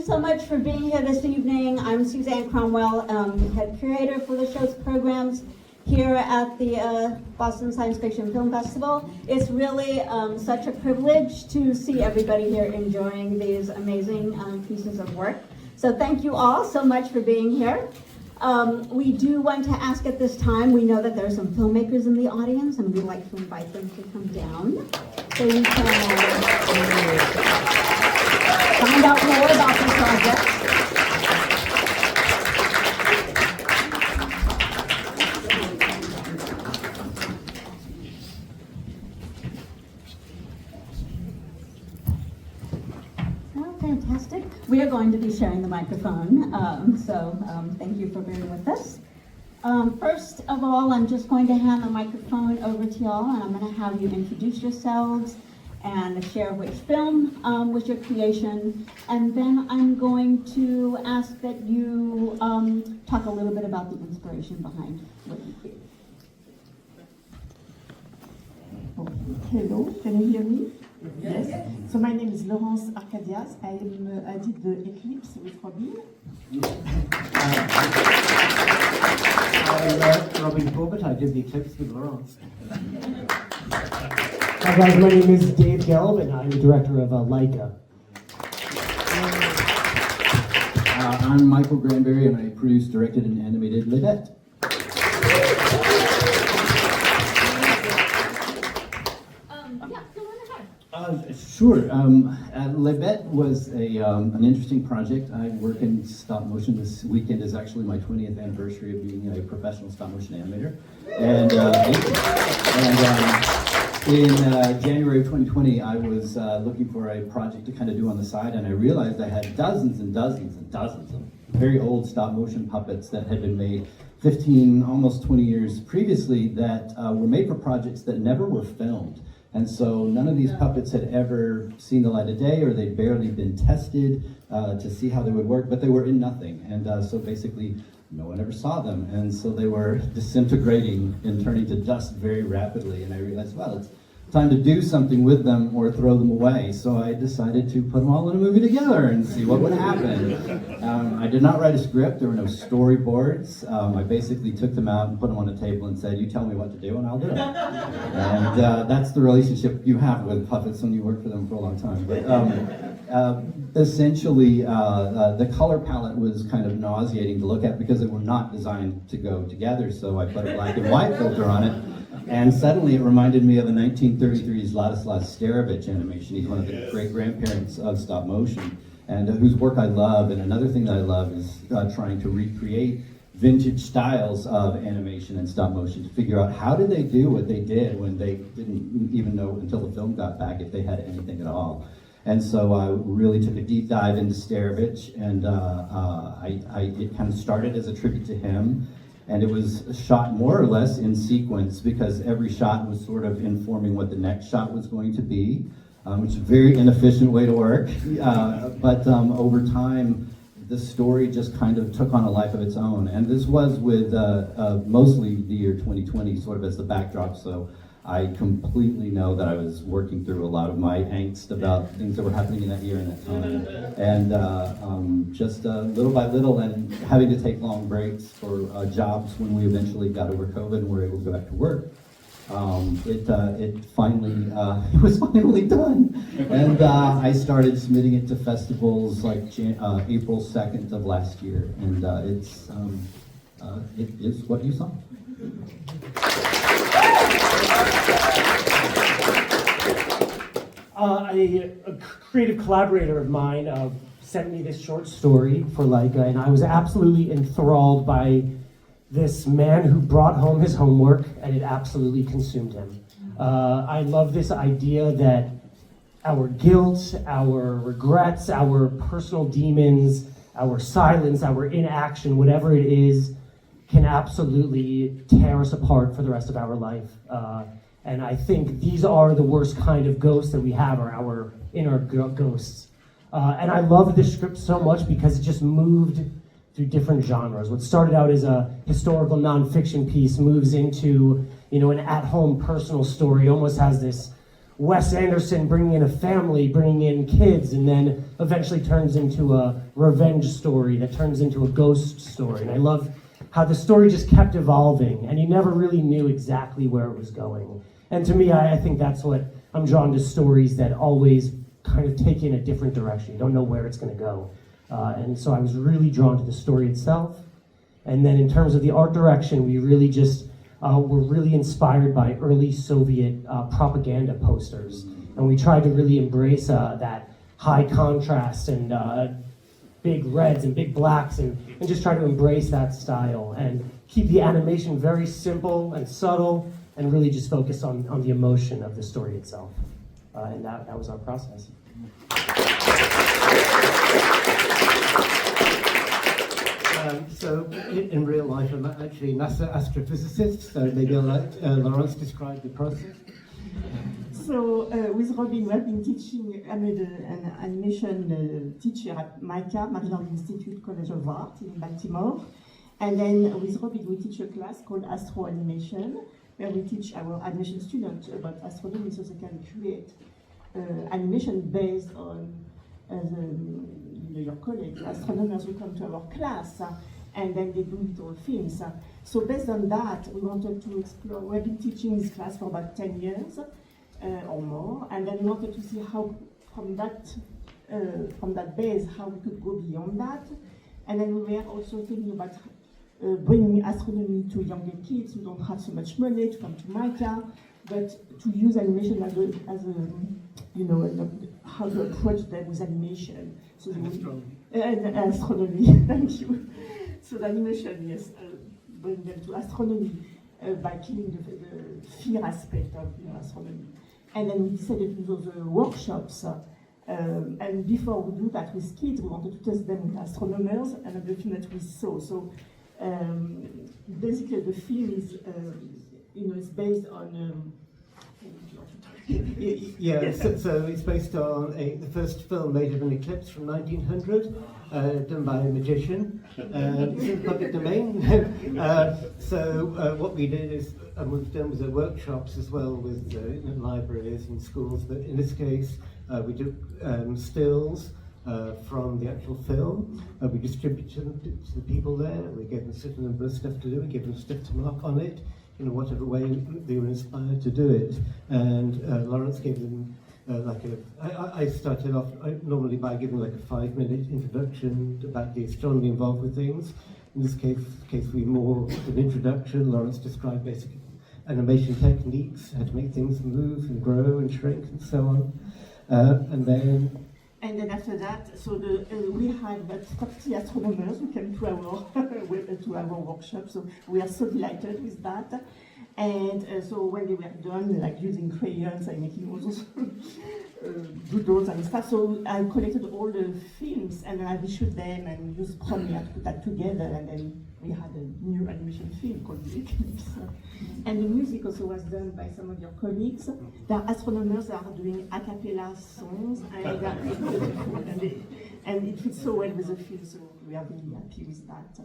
so much for being here this evening. I'm Suzanne Cromwell, head curator for the show's programs here at the Boston Science Fiction Film Festival. It's really such a privilege to see everybody here enjoying these amazing pieces of work. So thank you all so much for being here. We do want to ask at this time, we know that there are some filmmakers in the audience, and we'd like to invite them to come down so you can find out more about the project. Fantastic. We are going to be sharing the microphone, so thank you for being with us. First of all, I'm just going to hand the microphone over to y'all, and I'm going to have you introduce yourselves and share which film was your creation, and then I'm going to ask that you talk a little bit about the inspiration behind what you created. Hello, can you hear me? Yes. So my name is Laurence Arcadias. I did the Eclipse with Robin. I'm Robin Corbet. I did the Eclipse with Laurence. Hi guys, my name is Dave Gelb, and I'm the director of Laika. I'm Michael Granberry, and I produced, directed, and animated Bêtes. Sure. Bêtes was an interesting project. I work in stop motion. This weekend is actually my 20th anniversary of being a professional stop motion animator. And in January of 2020, I was looking for a project to kind of do on the side, and I realized I had dozens and dozens and dozens of very old stop motion puppets that had been made 15, almost 20 years previously that were made for projects that never were filmed. And so none of these puppets had ever seen the light of day, or they'd barely been tested to see how they would work, but they were in nothing. And so basically, no one ever saw them. And so they were disintegrating and turning to dust very rapidly. And I realized, well, it's time to do something with them or throw them away. So I decided to put them all in a movie together and see what would happen. I did not write a script. There were no storyboards. I basically took them out and put them on a table and said, you tell me what to do and I'll do it. And that's the relationship you have with puppets when you work for them for a long time. But essentially, the color palette was kind of nauseating to look at because they were not designed to go together. So I put a black and white filter on it. And suddenly it reminded me of a 1933's Ladislav Starevich animation. He's one of the great-grandparents of stop motion, and whose work I love. And another thing that I love is trying to recreate vintage styles of animation and stop motion to figure out how did they do what they did when they didn't even know until the film got back if they had anything at all. And so I really took a deep dive into Starevich, and it kind of started as a tribute to him. And it was shot more or less in sequence because every shot was sort of informing what the next shot was going to be, which is a very inefficient way to work. But over time, the story just kind of took on a life of its own. And this was with mostly the year 2020 sort of as the backdrop. So I completely know that I was working through a lot of my angst about things that were happening in that year and that time. And just little by little, and having to take long breaks for jobs when we eventually got over COVID and were able to go back to work, it was finally done. And I started submitting it to festivals like April 2nd of last year. And it is what you saw. A creative collaborator of mine sent me this short story for Laika, and I was absolutely enthralled by this man who brought home his homework, and it absolutely consumed him. I love this idea that our guilt, our regrets, our personal demons, our silence, our inaction, whatever it is, can absolutely tear us apart for the rest of our life. And I think these are the worst kind of ghosts that we have, are our inner ghosts. And I love this script so much because it just moved through different genres. What started out as a historical nonfiction piece moves into, an at-home personal story, almost has this Wes Anderson bringing in a family, bringing in kids, and then eventually turns into a revenge story that turns into a ghost story. And I love how the story just kept evolving, and you never really knew exactly where it was going. And to me, I think that's what I'm drawn to, stories that always kind of take you in a different direction. You don't know where it's going to go. And so I was really drawn to the story itself. And then in terms of the art direction, we really just were really inspired by early Soviet propaganda posters. And we tried to really embrace that high contrast and big reds and big blacks and just try to embrace that style and keep the animation very simple and subtle and really just focus on the emotion of the story itself. And that was our process. So in real life, I'm actually a NASA astrophysicist, so maybe I'll let Laurence describe the process. So with Robin, we have been teaching, I'm an animation teacher at MICA, Maryland Institute College of Art in Baltimore. And then with Robin, we teach a class called Astro Animation, where we teach our animation students about astronomy so they can create animation based on your colleagues, astronomers who come to our class, and then they do little films. So based on that, we wanted to explore. We've been teaching this class for about 10 years or more, and then we wanted to see how, from that base, how we could go beyond that. And then we were also thinking about bringing astronomy to younger kids who don't have so much money to come to MICA, but to use animation as a how to approach them with animation. So astronomy, thank you. So the animation, yes, bring them to astronomy by killing the fear aspect of astronomy. And then we decided to do those workshops. And before we do that with kids, we wanted to test them with astronomers and the film that we saw. So basically, the film is, is based on. Yes. So it's based on the first film made of an eclipse from 1900, done by a magician. It's in the public domain. So what we did is, and we've done with the workshops as well with libraries and schools, but in this case we did stills from the actual film. We distributed them to the people there. We gave them a certain number of stuff to do. We gave them stuff to mark on it, whatever way they were inspired to do it. And Laurence gave them I started off normally by giving like a 5-minute introduction about the astronomy involved with things. In this case we more an introduction. Laurence described basic animation techniques, how to make things move and grow and shrink and so on. And then after that, so we had about 30 astronomers who came to our workshop. So we are so delighted with that. And so when they were done, like using crayons and making all those doodles and stuff, so I collected all the films and then I issued them and used Premiere to put that together. And then we had a new animation film called the Eclipse. And the music also was done by some of your colleagues. There are astronomers that are doing a cappella songs, and they are beautiful. And it fits so well with the film, so we are really happy with that.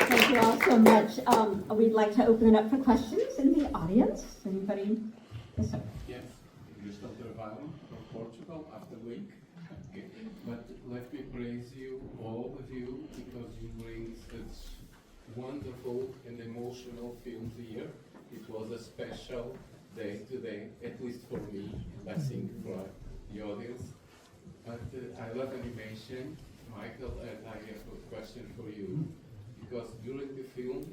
Thank you all so much. We'd like to open it up for questions in the audience. Anybody? Yes, sir. Yes, Gustavo Travalho from Portugal after week. Okay. But let me praise you, all of you, because you bring such wonderful and emotional films here. It was a special day today, at least for me, I think for the audience. But I love animation. Michael, and I have a question for you. Because during the film,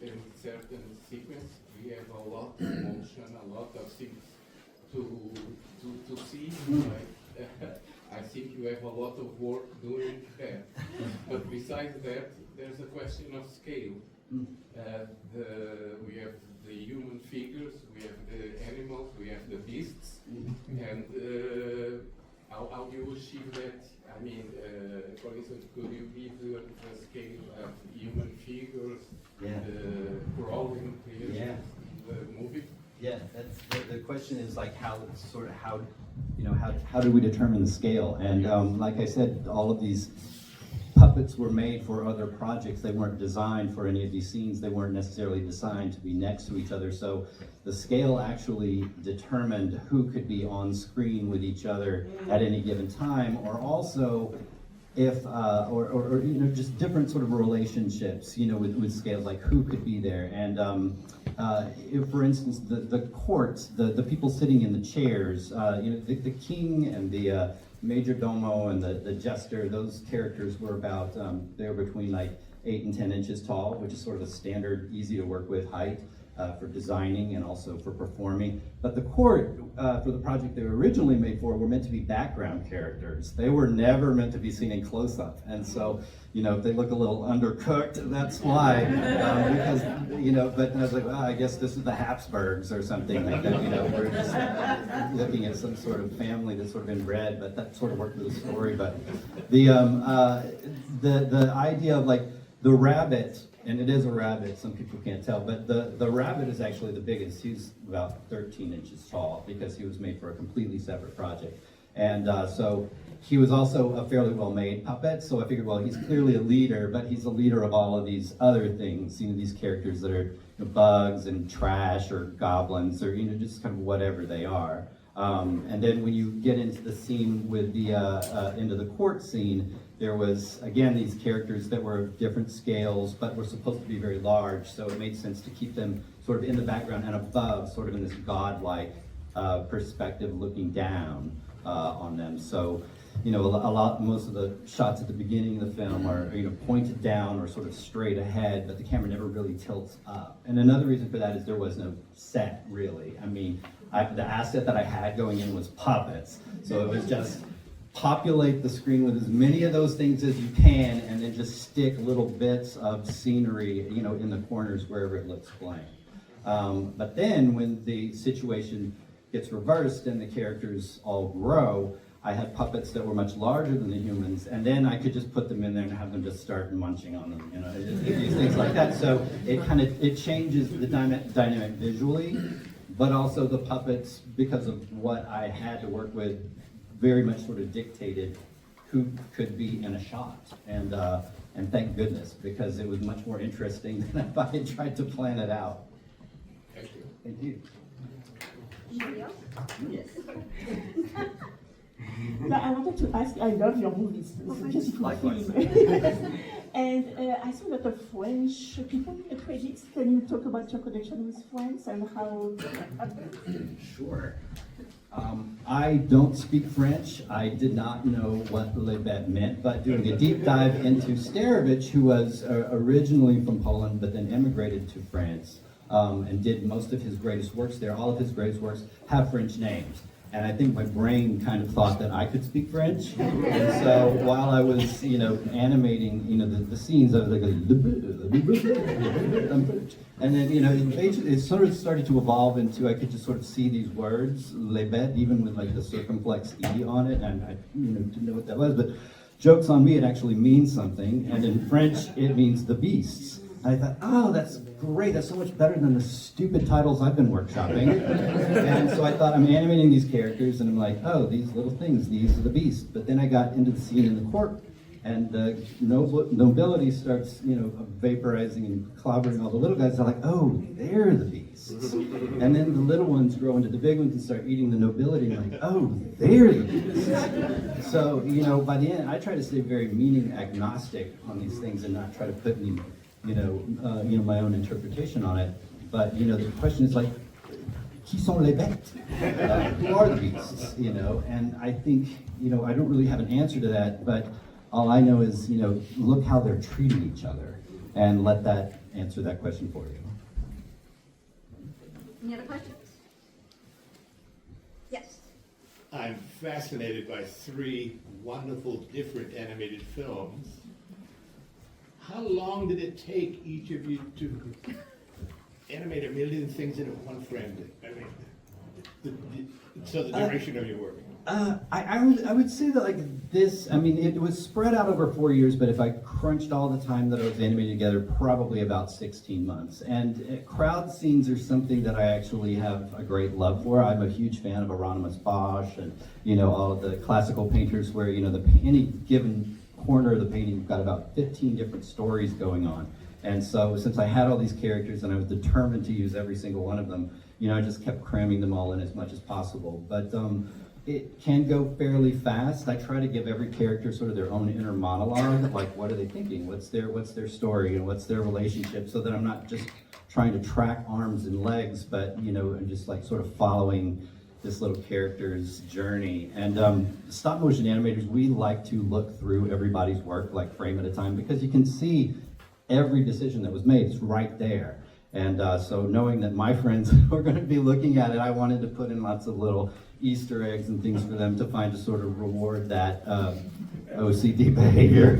in certain sequence, we have a lot of emotion, a lot of things to see. Right? I think you have a lot of work doing that. But besides that, there's a question of scale. We have the human figures, we have the animals, we have the beasts, and how do you achieve that? I mean, for instance, could you give the scale of human figures, crawling creatures, the movie? Yeah, that's the question is like how do we determine the scale? And like I said, all of these puppets were made for other projects. They weren't designed for any of these scenes. They weren't necessarily designed to be next to each other. So the scale actually determined who could be on screen with each other at any given time, or also if, or you know, just different sort of relationships, you know, with scales, like who could be there. And if, for instance, the court, the people sitting in the chairs, you know, the king and the major domo and the jester, those characters were about, they were between like 8 and 10 inches tall, which is sort of a standard, easy to work with height for designing and also for performing. But the court, for the project they were originally made for, were meant to be background characters. They were never meant to be seen in close-up. And so, you know, if they look a little undercooked, that's why. Because, you know, but I was like, well, I guess this is the Habsburgs or something like that. You know, we're just looking at some sort of family that's sort of inbred, but that sort of worked with the story. But the idea of like the rabbit, and it is a rabbit, some people can't tell, but the rabbit is actually the biggest. He's about 13 inches tall because he was made for a completely separate project. And so he was also a fairly well-made puppet, so I figured, well, he's clearly a leader, but he's a leader of all of these other things, you know, these characters that are, you know, bugs and trash or goblins or, you know, just kind of whatever they are. And then when you get into the scene with the, into the court scene, there was, again, these characters that were of different scales, but were supposed to be very large, so it made sense to keep them sort of in the background and above, sort of in this godlike perspective looking down on them. So, you know, most of the shots at the beginning of the film are, you know, pointed down or sort of straight ahead, but the camera never really tilts up. And another reason for that is there was no set, really. I mean, the asset that I had going in was puppets, so it was just populate the screen with as many of those things as you can, and then just stick little bits of scenery, you know, in the corners wherever it looks blank. But then when the situation gets reversed and the characters all grow, I had puppets that were much larger than the humans, and then I could just put them in there and have them just start munching on them, you know, these things like that. So it changes the dynamic visually, but also the puppets, because of what I had to work with, very much sort of dictated who could be in a shot. And thank goodness, because it was much more interesting than if I had tried to plan it out. Thank you. Thank you. Anybody else? Yes. Now, I wanted to ask, I love your movies, it's a beautiful Likewise. film. And I saw a lot of French people in the credits. Can you talk about your connection with France and how that happened? Sure. I don't speak French. I did not know what Les Bêtes meant, but doing a deep dive into Starevich, who was originally from Poland but then emigrated to France and did most of his greatest works there. All of his greatest works have French names. And I think my brain kind of thought that I could speak French. And so while I was, you know, animating, you know, the scenes, I was like, and then, you know, it sort of started to evolve into, I could just sort of see these words, les bêtes, even with like the circumflex E on it, and I, you know, didn't know what that was, but joke's on me, it actually means something, and in French, it means the beasts. And I thought, oh, that's great, that's so much better than the stupid titles I've been workshopping. And so I thought, I'm animating these characters, and I'm like, oh, these little things, these are the beasts. But then I got into the scene in the court, and the nobility starts, you know, vaporizing and clobbering all the little guys. They're like, oh, they're the beasts. And then the little ones grow into the big ones and start eating the nobility. And like, oh, they're the beasts. So, you know, by the end, I try to stay very meaning agnostic on these things and not try to put any, you know, my own interpretation on it. But, you know, the question is like, qui sont les bêtes? Who are the beasts, you know? And I think, you know, I don't really have an answer to that, but all I know is, you know, look how they're treating each other, and let that answer that question for you. Any other questions? Yes. I'm fascinated by 3 wonderful different animated films. How long did it take each of you to animate 1 million things into one frame? I mean, so the duration of your work. I would say that like this, I mean, it was spread out over 4 years, but if I crunched all the time that I was animating together, probably about 16 months. And crowd scenes are something that I actually have a great love for. I'm a huge fan of Hieronymus Bosch and, you know, all of the classical painters where, you know, any given corner of the painting, you've got about 15 different stories going on. And so since I had all these characters and I was determined to use every single one of them, you know, I just kept cramming them all in as much as possible. But it can go fairly fast. I try to give every character sort of their own inner monologue, like what are they thinking? What's their story and what's their relationship, so that I'm not just trying to track arms and legs, but, you know, I'm just like sort of following this little character's journey. And stop motion animators, we like to look through everybody's work like frame at a time, because you can see every decision that was made. It's right there. And so knowing that my friends were going to be looking at it, I wanted to put in lots of little Easter eggs and things for them to find to sort of reward that OCD behavior.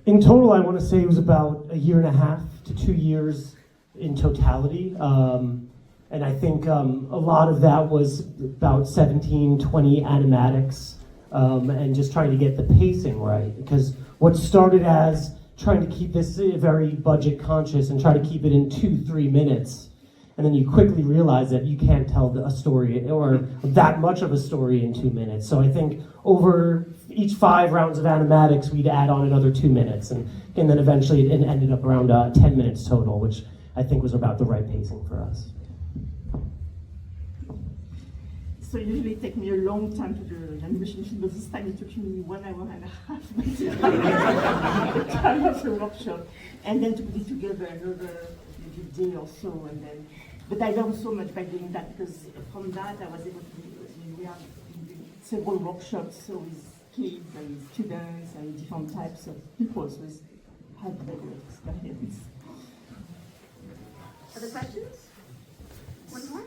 In total, I want to say it was about 1.5 to 2 years in totality. And I think a lot of that was about 17, 20 animatics, and just trying to get the pacing right. Because what started as trying to keep this very budget conscious and try to keep it in 2-3 minutes, and then you quickly realize that you can't tell a story or that much of a story in 2 minutes. So I think over each 5 rounds of animatics, we'd add on another 2 minutes, and then eventually it ended up around 10 minutes total, which I think was about the right pacing for us. So usually it takes me a long time to do an animation film, but this time it took me 1 hour and a half by the time of the workshop, and then to put it together another maybe day or so, and then. But I learned so much by doing that, because from that I was able to. We have several workshops, so with kids and students and different types of people, so it's had a better experience. Other questions? One more?